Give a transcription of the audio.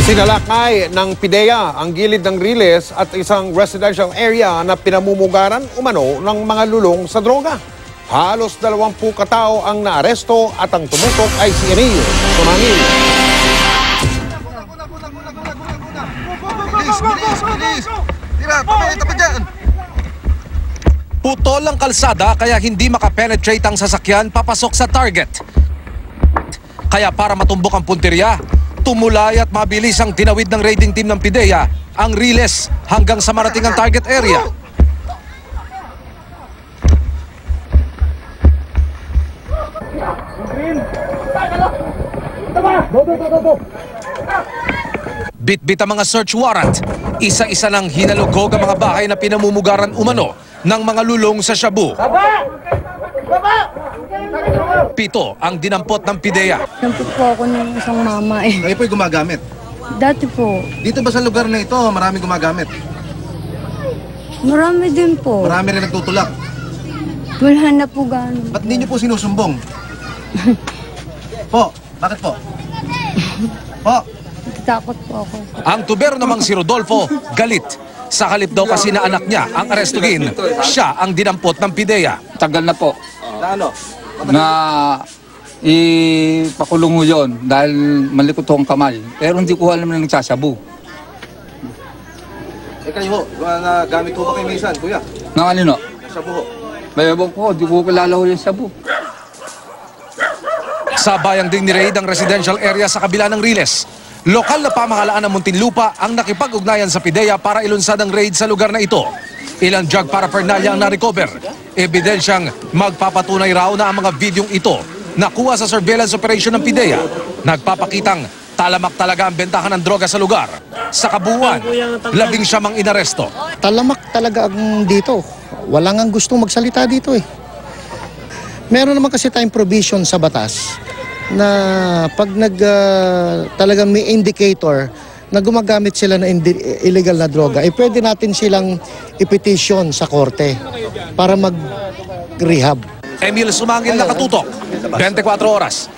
Sinalakay ng PIDEA ang gilid ng Riles at isang residential area na pinamumugaran umano ng mga lulong sa droga. Halos 20 katao ang naaresto at ang tumutok ay si Emil Sumangil. Bilis! Tira, tabi dyan! Putol ang kalsada kaya hindi makapenetrate ang sasakyan papasok sa target. Kaya para matumbok ang punteriya, tumulay at mabilis ang tinawid ng raiding team ng PIDEA ang Riles hanggang sa marating ang target area. Bit-bit ang mga search warrant. Isa-isa nang hinalugog ang mga bahay na pinamumugaran umano ng mga lulong sa Shabu. 7 ang dinampot ng PIDEA. Nampot po ako ng isang mama eh. Kayo po'y gumagamit. Dati po. Dito ba sa lugar na ito, marami gumagamit? Marami din po. Marami rin nagtutulak. Wala na po gano'n. Ba't hindi niyo po sinusumbong? Po, bakit po? Po, Takot po ako. Ang tubero namang si Rodolfo, galit. Sa halip daw kasi na anak niya ang arestuhin, siya ang dinampot ng PIDEA. Tagal na po na ano? na ipakulong mo yun dahil malikot ho ang kamay. Pero hindi ko alam na nagsasabu. Kayo ho, nagamit ho ba kayo minsan, kuya? Nang ano no? Sabu ho. Bayabang ko, di ko kilala ho yung sabu. Sa bayang ding ni-raid ang residential area sa kabila ng Riles. Lokal na pamahalaan ng Muntinlupa ang nakipag-ugnayan sa PIDEA para ilunsad ang raid sa lugar na ito. Ilang drug paraphernalia ang na-recover. Ebidensyang magpapatunay raw na ang mga videong ito nakuha sa surveillance operation ng PIDEA. Nagpapakitang talamak talaga ang bentahan ng droga sa lugar. Sa kabuuan, 19 ang inaresto. Talamak talaga ang dito. Wala nga gustong magsalita dito eh. Meron naman kasi tayong provision sa batas na pag talagang may indicator na gumagamit sila ng illegal na droga, pwede natin silang ipetition sa korte para mag-rehab. Emil Sumangil nakatutok, 24 oras.